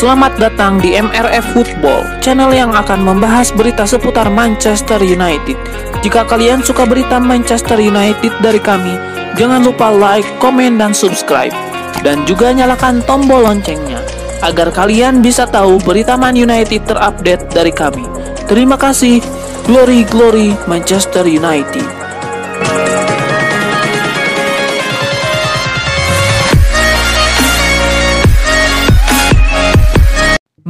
Selamat datang di MRF Football, channel yang akan membahas berita seputar Manchester United. Jika kalian suka berita Manchester United dari kami, jangan lupa like, komen, dan subscribe. Dan juga nyalakan tombol loncengnya, agar kalian bisa tahu berita Man United terupdate dari kami. Terima kasih. Glory, glory Manchester United.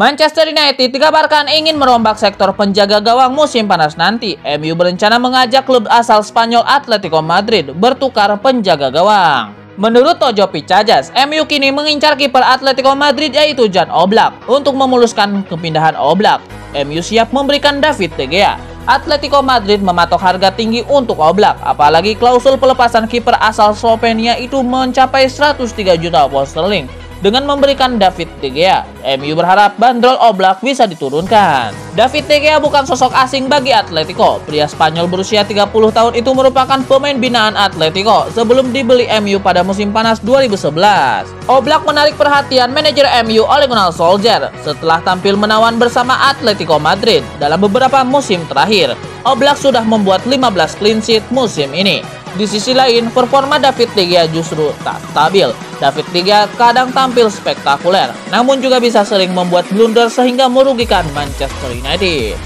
Manchester United dikabarkan ingin merombak sektor penjaga gawang musim panas nanti. MU berencana mengajak klub asal Spanyol Atletico Madrid bertukar penjaga gawang. Menurut Tojo Picajas, MU kini mengincar kiper Atletico Madrid yaitu Jan Oblak. Untuk memuluskan kepindahan Oblak, MU siap memberikan David De Gea. Atletico Madrid mematok harga tinggi untuk Oblak, apalagi klausul pelepasan kiper asal Slovenia itu mencapai 103 juta pound sterling. Dengan memberikan David De Gea, MU berharap bandrol Oblak bisa diturunkan. David De Gea bukan sosok asing bagi Atletico. Pria Spanyol berusia 30 tahun itu merupakan pemain binaan Atletico sebelum dibeli MU pada musim panas 2011. Oblak menarik perhatian manajer MU Ole Gunnar Solskjaer setelah tampil menawan bersama Atletico Madrid dalam beberapa musim terakhir. Oblak sudah membuat 15 clean sheet musim ini. Di sisi lain, performa David De Gea justru tak stabil. David De Gea kadang tampil spektakuler, namun juga bisa sering membuat blunder sehingga merugikan Manchester United.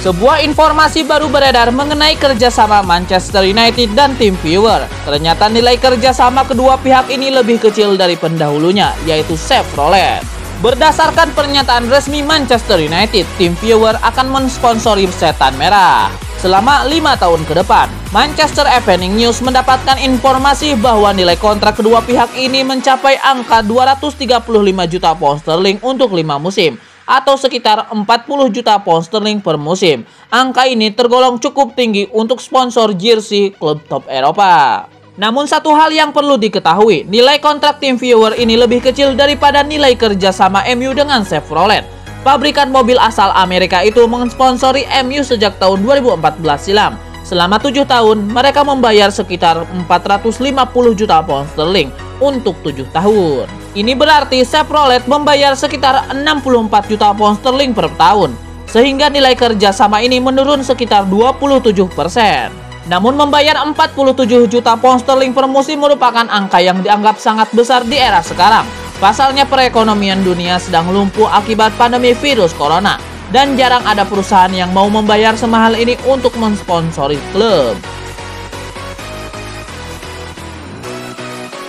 Sebuah informasi baru beredar mengenai kerjasama Manchester United dan TeamViewer. Ternyata nilai kerjasama kedua pihak ini lebih kecil dari pendahulunya, yaitu Chevrolet. Berdasarkan pernyataan resmi Manchester United, TeamViewer akan mensponsori Setan Merah selama 5 tahun ke depan. Manchester Evening News mendapatkan informasi bahwa nilai kontrak kedua pihak ini mencapai angka 235 juta pound sterling untuk 5 musim, atau sekitar 40 juta pound sterling per musim. Angka ini tergolong cukup tinggi untuk sponsor jersey klub top Eropa. Namun satu hal yang perlu diketahui, nilai kontrak TeamViewer ini lebih kecil daripada nilai kerjasama MU dengan Chevrolet. Pabrikan mobil asal Amerika itu mensponsori MU sejak tahun 2014 silam. Selama 7 tahun, mereka membayar sekitar 450 juta pound sterling untuk 7 tahun. Ini berarti Chevrolet membayar sekitar 64 juta pound sterling per tahun, sehingga nilai kerjasama ini menurun sekitar 27%. Namun membayar 47 juta pound sterling per musim merupakan angka yang dianggap sangat besar di era sekarang. Pasalnya perekonomian dunia sedang lumpuh akibat pandemi virus corona, dan jarang ada perusahaan yang mau membayar semahal ini untuk mensponsori klub.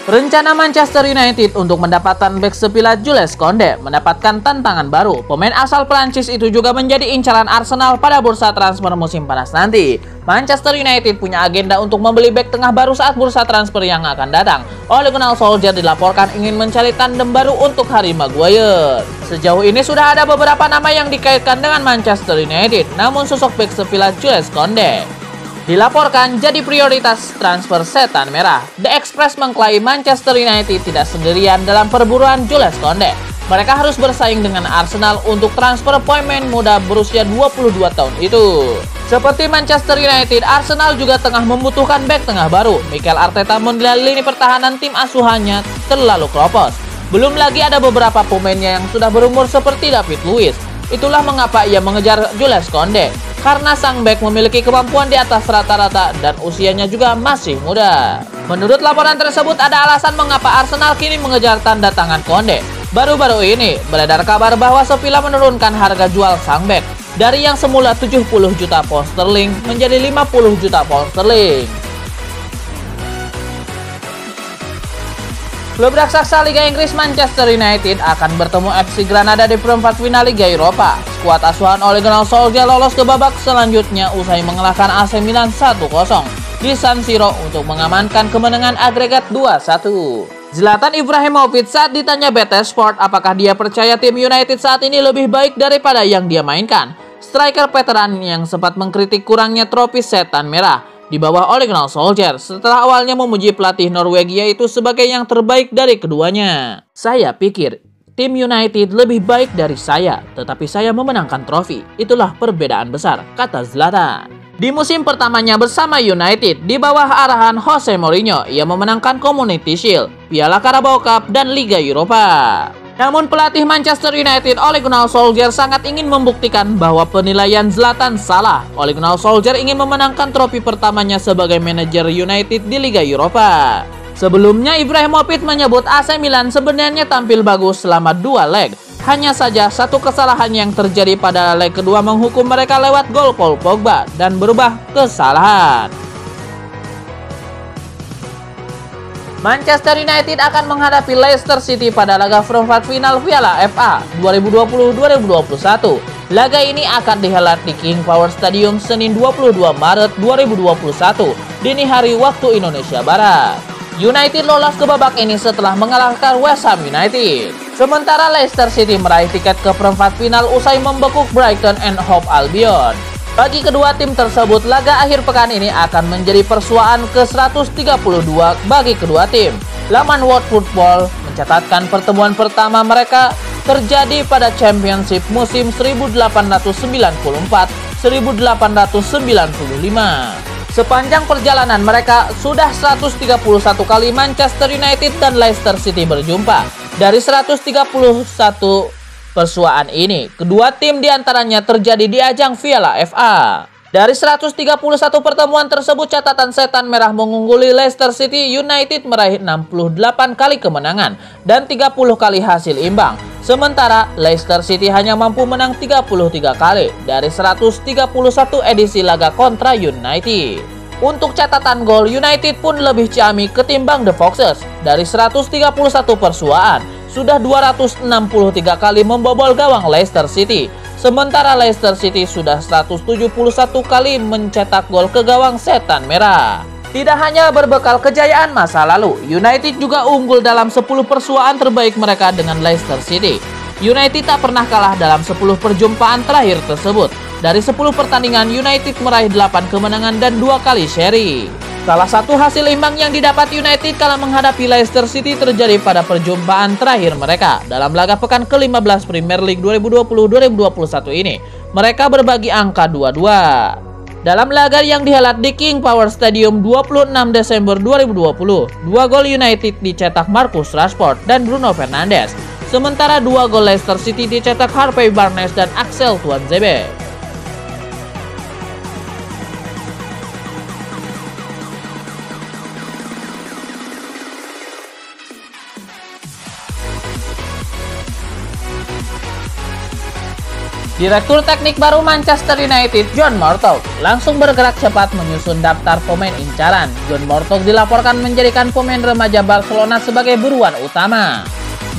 Rencana Manchester United untuk mendapatkan bek sepilat Jules Koundé mendapatkan tantangan baru. Pemain asal Prancis itu juga menjadi incaran Arsenal pada bursa transfer musim panas nanti. Manchester United punya agenda untuk membeli bek tengah baru saat bursa transfer yang akan datang. Ole Gunnar Solskjaer dilaporkan ingin mencari tandem baru untuk Harry Maguire. Sejauh ini sudah ada beberapa nama yang dikaitkan dengan Manchester United, namun sosok bek sepilat Jules Koundé dilaporkan jadi prioritas transfer Setan Merah. The Express mengklaim Manchester United tidak sendirian dalam perburuan Jules Koundé. Mereka harus bersaing dengan Arsenal untuk transfer pemain muda berusia 22 tahun itu. Seperti Manchester United, Arsenal juga tengah membutuhkan bek tengah baru. Mikel Arteta menilai lini pertahanan tim asuhannya terlalu kropos. Belum lagi ada beberapa pemainnya yang sudah berumur seperti David Luiz. Itulah mengapa ia mengejar Jules Koundé, karena sang bek memiliki kemampuan di atas rata-rata dan usianya juga masih muda. Menurut laporan tersebut, ada alasan mengapa Arsenal kini mengejar tanda tangan Koundé. Baru-baru ini beredar kabar bahwa Sevilla menurunkan harga jual sang bek dari yang semula 70 juta pound sterling menjadi 50 juta pound sterling. Klub raksasa Liga Inggris Manchester United akan bertemu FC Granada di perempat final Liga Eropa. Skuad asuhan Ole Gunnar Solskjaer lolos ke babak selanjutnya usai mengalahkan AC Milan 1-0 di San Siro untuk mengamankan kemenangan agregat 2-1. Zlatan Ibrahimovic saat ditanya BT Sport apakah dia percaya tim United saat ini lebih baik daripada yang dia mainkan, striker veteran yang sempat mengkritik kurangnya trofi Setan Merah di bawah Ole Gunnar Solskjaer setelah awalnya memuji pelatih Norwegia itu sebagai yang terbaik dari keduanya. Saya pikir tim United lebih baik dari saya, tetapi saya memenangkan trofi. Itulah perbedaan besar, kata Zlatan. Di musim pertamanya bersama United, di bawah arahan Jose Mourinho, ia memenangkan Community Shield, Piala Carabao Cup, dan Liga Eropa. Namun pelatih Manchester United Ole Gunnar Solskjaer sangat ingin membuktikan bahwa penilaian Zlatan salah. Ole Gunnar Solskjaer ingin memenangkan trofi pertamanya sebagai manajer United di Liga Eropa. Sebelumnya Ibrahimovic menyebut AC Milan sebenarnya tampil bagus selama 2 leg. Hanya saja satu kesalahan yang terjadi pada leg kedua menghukum mereka lewat gol Paul Pogba dan berubah kesalahan. Manchester United akan menghadapi Leicester City pada laga perempat final Piala FA 2020-2021. Laga ini akan dihelat di King Power Stadium Senin 22 Maret 2021 dini hari waktu Indonesia Barat. United lolos ke babak ini setelah mengalahkan West Ham United. Sementara Leicester City meraih tiket ke perempat final usai membekuk Brighton and Hove Albion. Bagi kedua tim tersebut, laga akhir pekan ini akan menjadi persuaan ke-132 bagi kedua tim. Laman World Football mencatatkan pertemuan pertama mereka terjadi pada Championship musim 1894-1895. Sepanjang perjalanan mereka sudah 131 kali Manchester United dan Leicester City berjumpa. Dari 131 persuaan ini, kedua tim diantaranya terjadi di ajang Piala FA. Dari 131 pertemuan tersebut, catatan setan merah mengungguli Leicester City. United meraih 68 kali kemenangan dan 30 kali hasil imbang. Sementara Leicester City hanya mampu menang 33 kali dari 131 edisi laga kontra United. Untuk catatan gol, United pun lebih ciamik ketimbang The Foxes. Dari 131 persuaan, sudah 263 kali membobol gawang Leicester City. Sementara Leicester City sudah 171 kali mencetak gol ke gawang setan merah. Tidak hanya berbekal kejayaan masa lalu, United juga unggul dalam 10 persuaan terbaik mereka dengan Leicester City. United tak pernah kalah dalam 10 perjumpaan terakhir tersebut. Dari 10 pertandingan, United meraih 8 kemenangan dan 2 kali seri. Salah satu hasil imbang yang didapat United kala menghadapi Leicester City terjadi pada perjumpaan terakhir mereka dalam laga pekan ke-15 Premier League 2020-2021 ini. Mereka berbagi angka 2-2. Dalam laga yang dihelat di King Power Stadium 26 Desember 2020, 2 gol United dicetak Marcus Rashford dan Bruno Fernandes. Sementara 2 gol Leicester City dicetak Harvey Barnes dan Axel Tuanzebe. Direktur teknik baru Manchester United, John Murtough, langsung bergerak cepat menyusun daftar pemain incaran. John Murtough dilaporkan menjadikan pemain remaja Barcelona sebagai buruan utama.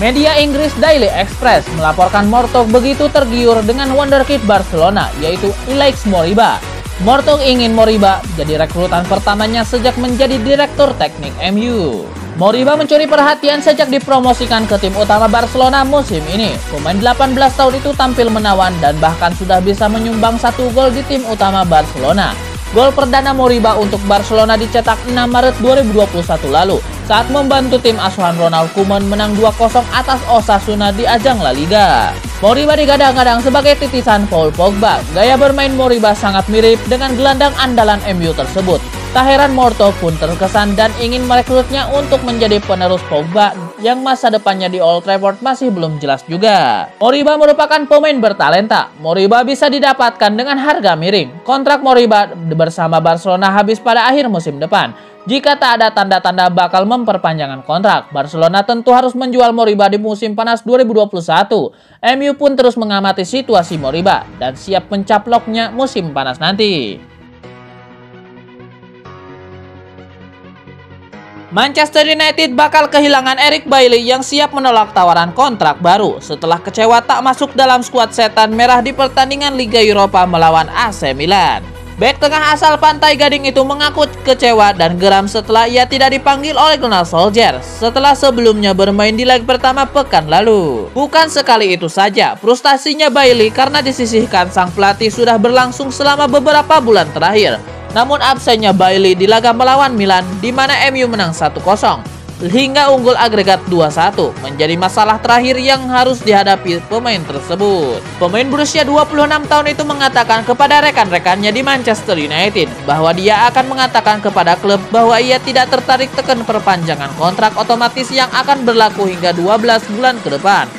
Media Inggris Daily Express melaporkan Murtough begitu tergiur dengan wonderkid Barcelona, yaitu Alex Moriba. Murtough ingin Moriba jadi rekrutan pertamanya sejak menjadi direktur teknik MU. Moriba mencuri perhatian sejak dipromosikan ke tim utama Barcelona musim ini. Pemain 18 tahun itu tampil menawan dan bahkan sudah bisa menyumbang 1 gol di tim utama Barcelona. Gol perdana Moriba untuk Barcelona dicetak 6 Maret 2021 lalu saat membantu tim asuhan Ronald Koeman menang 2-0 atas Osasuna di ajang La Liga. Moriba digadang-gadang sebagai titisan Paul Pogba. Gaya bermain Moriba sangat mirip dengan gelandang andalan MU tersebut. Tak heran Murtough pun terkesan dan ingin merekrutnya untuk menjadi penerus Pogba yang masa depannya di Old Trafford masih belum jelas juga. Moriba merupakan pemain bertalenta. Moriba bisa didapatkan dengan harga miring. Kontrak Moriba bersama Barcelona habis pada akhir musim depan. Jika tak ada tanda-tanda bakal memperpanjangkan kontrak, Barcelona tentu harus menjual Moriba di musim panas 2021. MU pun terus mengamati situasi Moriba dan siap mencaploknya musim panas nanti. Manchester United bakal kehilangan Eric Bailly yang siap menolak tawaran kontrak baru setelah kecewa tak masuk dalam skuad setan merah di pertandingan Liga Eropa melawan AC Milan. Bek tengah asal Pantai Gading itu mengaku kecewa dan geram setelah ia tidak dipanggil oleh Gunnar Solskjaer setelah sebelumnya bermain di leg pertama pekan lalu. Bukan sekali itu saja, frustasinya Bailly karena disisihkan sang pelatih sudah berlangsung selama beberapa bulan terakhir. Namun absennya Bailly di laga melawan Milan di mana MU menang 1-0 hingga unggul agregat 2-1 menjadi masalah terakhir yang harus dihadapi pemain tersebut. Pemain berusia 26 tahun itu mengatakan kepada rekan-rekannya di Manchester United bahwa dia akan mengatakan kepada klub bahwa ia tidak tertarik tekan perpanjangan kontrak otomatis yang akan berlaku hingga 12 bulan ke depan,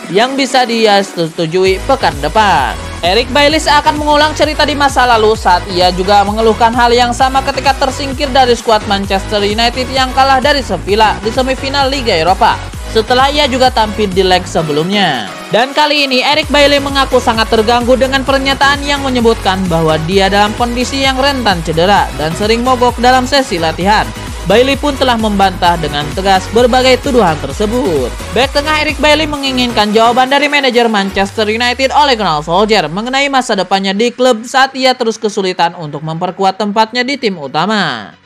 yang bisa dia setujui pekan depan. Eric Bailly akan mengulang cerita di masa lalu saat ia juga mengeluhkan hal yang sama ketika tersingkir dari skuad Manchester United yang kalah dari Sevilla di semifinal Liga Eropa setelah ia juga tampil di leg sebelumnya. Dan kali ini Eric Bailly mengaku sangat terganggu dengan pernyataan yang menyebutkan bahwa dia dalam kondisi yang rentan cedera dan sering mogok dalam sesi latihan. Bailly pun telah membantah dengan tegas berbagai tuduhan tersebut. Bek tengah Eric Bailly menginginkan jawaban dari manajer Manchester United Ole Gunnar Solskjaer mengenai masa depannya di klub saat ia terus kesulitan untuk memperkuat tempatnya di tim utama.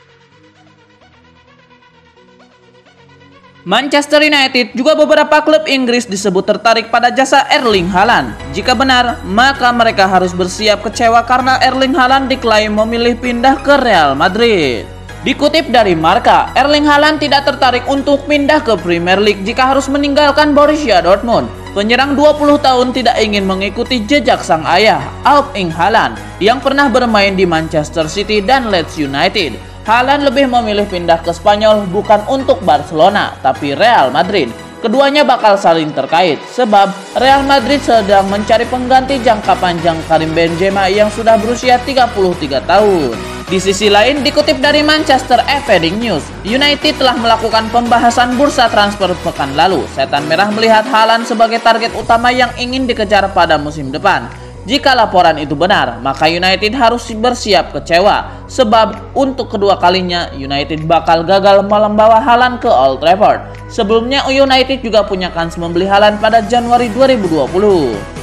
Manchester United juga beberapa klub Inggris disebut tertarik pada jasa Erling Haaland. Jika benar, maka mereka harus bersiap kecewa karena Erling Haaland diklaim memilih pindah ke Real Madrid. Dikutip dari Marca, Erling Haaland tidak tertarik untuk pindah ke Premier League jika harus meninggalkan Borussia Dortmund. Penyerang 20 tahun tidak ingin mengikuti jejak sang ayah, Erling Haaland, yang pernah bermain di Manchester City dan Leeds United. Haaland lebih memilih pindah ke Spanyol bukan untuk Barcelona, tapi Real Madrid. Keduanya bakal saling terkait, sebab Real Madrid sedang mencari pengganti jangka panjang Karim Benzema yang sudah berusia 33 tahun. Di sisi lain, dikutip dari Manchester Evening News, United telah melakukan pembahasan bursa transfer pekan lalu. Setan Merah melihat Haaland sebagai target utama yang ingin dikejar pada musim depan. Jika laporan itu benar, maka United harus bersiap kecewa, sebab untuk kedua kalinya United bakal gagal membawa Haaland ke Old Trafford. Sebelumnya United juga punya kans membeli Haaland pada Januari 2020.